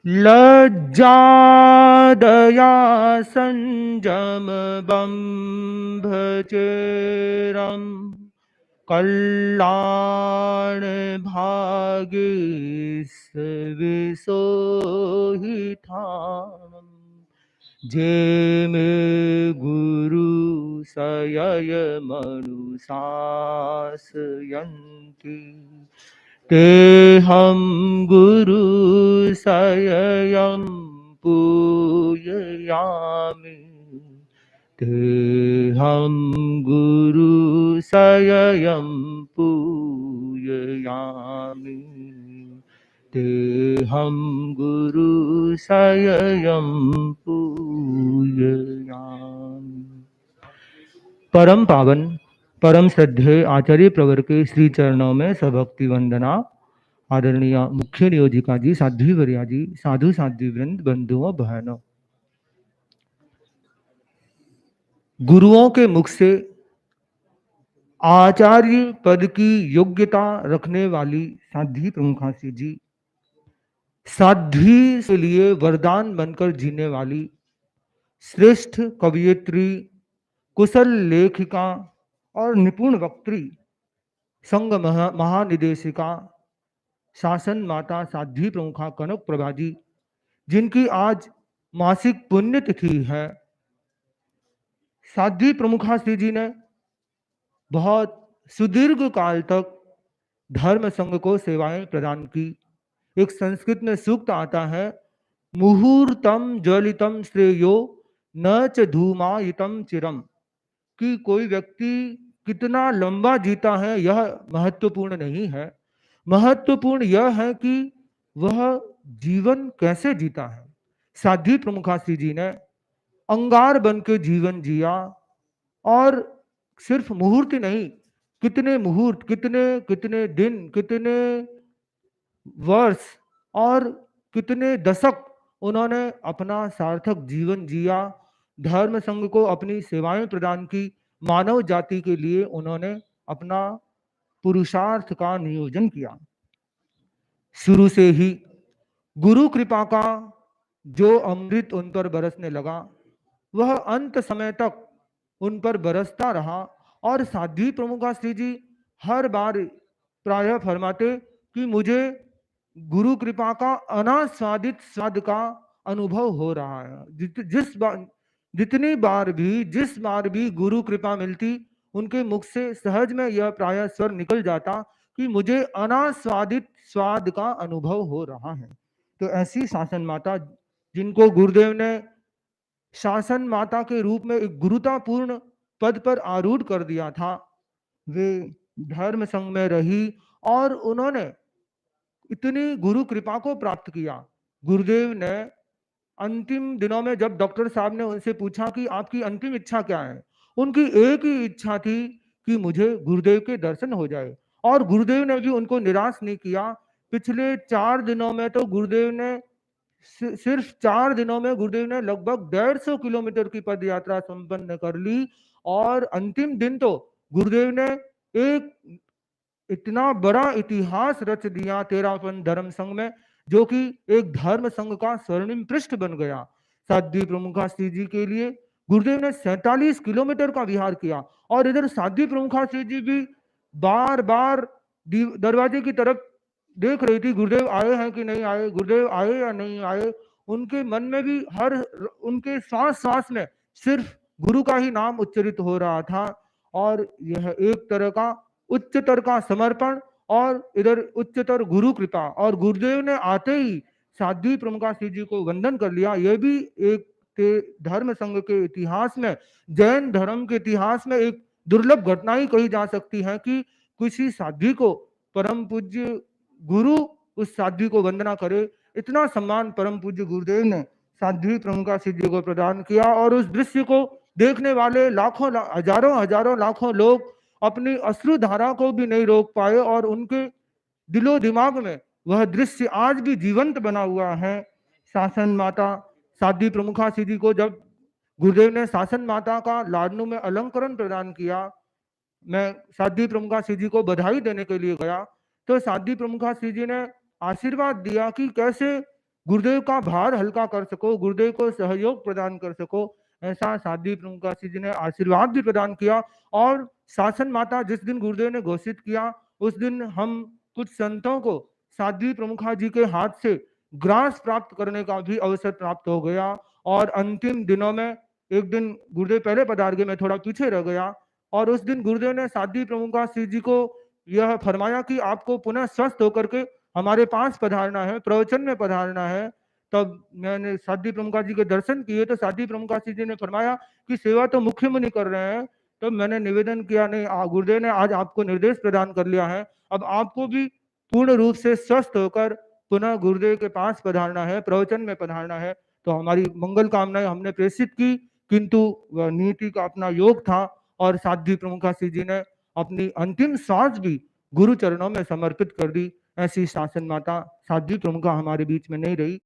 लज्जा दया संयम बंभचेरम कल्याण भाग्य विसोहिठाम जे में गुरु सयय मनुषासयन्ति ते हम गुरु सययं पूजयामि ते हम गुरु सययं पूजयामि ते हम गुरु सययं पूजयामि। परम पावन परम श्रद्धेय आचार्य प्रवर के श्री चरणों में सभक्ति वंदना। आदरणीय मुख्य नियोजिका जी, साध्वी वरिया जी, साधु साध्वी वृंद, बंधुओं बहनों, गुरुओं के मुख से आचार्य पद की योग्यता रखने वाली साध्वी प्रमुखासी जी, साध्वी के लिए वरदान बनकर जीने वाली श्रेष्ठ कवयित्री, कुशल लेखिका और निपुण वक्त्री, संघ महानिदेशिका शासन माता साध्वी प्रमुखा कनक प्रभा जी, जिनकी आज मासिक पुण्यतिथि है। साध्वी प्रमुखा श्री जी ने बहुत सुदीर्घ काल तक धर्म संघ को सेवाएं प्रदान की। एक संस्कृत में सूक्त आता है, मुहूर्तम ज्वलितम श्रेयो न च धूमायितम चिरम, कि कोई व्यक्ति कितना लंबा जीता है यह महत्वपूर्ण नहीं है, महत्वपूर्ण यह है कि वह जीवन कैसे जीता है। साध्वी प्रमुखा श्री जी ने अंगार बन के जीवन जिया, और सिर्फ मुहूर्त ही नहीं, कितने मुहूर्त, कितने कितने दिन, कितने वर्ष और कितने दशक उन्होंने अपना सार्थक जीवन जिया, धर्म संघ को अपनी सेवाएं प्रदान की, मानव जाति के लिए उन्होंने अपना पुरुषार्थ का नियोजन किया। शुरू से ही गुरु कृपा का जो अमृत उन पर बरसने लगा, वह अंत समय तक उन पर बरसता रहा। और साध्वी प्रमुखा श्री जी हर बार प्रायः फरमाते कि मुझे गुरु कृपा का अनास्वादित स्वाद का अनुभव हो रहा है। जितनी बार भी, जिस बार भी गुरु कृपा मिलती, उनके मुख से सहज में यह प्रायः स्वर निकल जाता कि मुझे अनास्वादित स्वाद का अनुभव हो रहा है। तो ऐसी शासन माता, जिनको गुरुदेव ने शासन माता के रूप में एक गुरुतापूर्ण पद पर आरूढ़ कर दिया था, वे धर्म संघ में रही और उन्होंने इतनी गुरु कृपा को प्राप्त किया। गुरुदेव ने अंतिम दिनों में जब डॉक्टर साहब ने उनसे पूछा कि आपकी अंतिम इच्छा क्या है, उनकी एक ही इच्छा थी कि मुझे गुरुदेव के दर्शन हो जाए। और गुरुदेव ने भी उनको निराश नहीं किया। पिछले 4 दिनों में तो गुरुदेव ने सिर्फ 4 दिनों में गुरुदेव ने लगभग 150 किलोमीटर की पद यात्रा संपन्न कर ली। और अंतिम दिन तो गुरुदेव ने एक इतना बड़ा इतिहास रच दिया तेरापन धर्म संघ में, जो कि एक धर्म संघ का स्वर्णिम पृष्ठ बन गया। साध्वी प्रमुखा श्री जी के लिए गुरुदेव ने 47 किलोमीटर का विहार किया। और इधर साध्वी प्रमुखा श्री जी भी बार बार दरवाजे की तरफ देख रही थी, गुरुदेव आए हैं कि नहीं आए, गुरुदेव आए या नहीं आए। उनके मन में भी हर, उनके श्वास श्वास में सिर्फ गुरु का ही नाम उच्चरित हो रहा था। और यह एक तरह का उच्चतर का समर्पण, और इधर उच्चतर गुरु कृपा। और गुरुदेव ने आते ही साध्वी प्रमुखा श्री जी को वंदन कर लिया। यह भी एक धर्म संघ के इतिहास में, जैन धर्म के इतिहास में एक दुर्लभ घटना ही कही जा सकती है कि किसी साध्वी को परम पूज्य गुरु उस साध्वी को वंदना करे। इतना सम्मान परम पूज्य गुरुदेव ने साध्वी प्रमुखा श्री जी को प्रदान किया। और उस दृश्य को देखने वाले लाखों हजारों हजारों लाखों लोग अपनी अश्रु धारा को भी नहीं रोक पाए, और उनके दिलो दिमाग में वह दृश्य आज भी जीवंत बना हुआ है। शासन माता साध्वी प्रमुखा श्री जी को जब गुरुदेव ने शासन माता का लाडनू में अलंकरण प्रदान किया, मैं साध्वी प्रमुखा श्री जी को बधाई देने के लिए गया, तो साध्वी प्रमुखा श्री जी ने आशीर्वाद दिया कि कैसे गुरुदेव का भार हल्का कर सको, गुरुदेव को सहयोग प्रदान कर सको, ऐसा साध्वी प्रमुखासी जी ने आशीर्वाद भी प्रदान किया। और शासन माता जिस दिन गुरुदेव ने घोषित किया, उस दिन हम कुछ संतों को साध्वी प्रमुखा जी के हाथ से ग्रास प्राप्त करने का भी अवसर प्राप्त हो गया। और अंतिम दिनों में एक दिन गुरुदेव पहले पधार गए, मैं थोड़ा पीछे रह गया, और उस दिन गुरुदेव ने साध्वी प्रमुखासी जी को यह फरमाया कि आपको पुनः स्वस्थ होकर के हमारे पास पधारना है, प्रवचन में पधारना है। तब मैंने साध्वी प्रमुखा जी के दर्शन किए, तो साध्वी प्रमुखासी जी ने फरमाया कि सेवा तो मुख्य मुनि कर रहे हैं। तो मैंने निवेदन किया, नहीं, गुरुदेव ने आज आपको निर्देश प्रदान कर लिया है, अब आपको भी पूर्ण रूप से स्वस्थ होकर पुनः गुरुदेव के पास पधारना है, प्रवचन में पधारना है। तो हमारी मंगल कामनाएं हमने प्रेषित की, किंतु वह नीति का अपना योग था, और साध्वी प्रमुखासी जी ने अपनी अंतिम सांस भी गुरु चरणों में समर्पित कर दी। ऐसी शासन माता साध्वी प्रमुखा हमारे बीच में नहीं रही।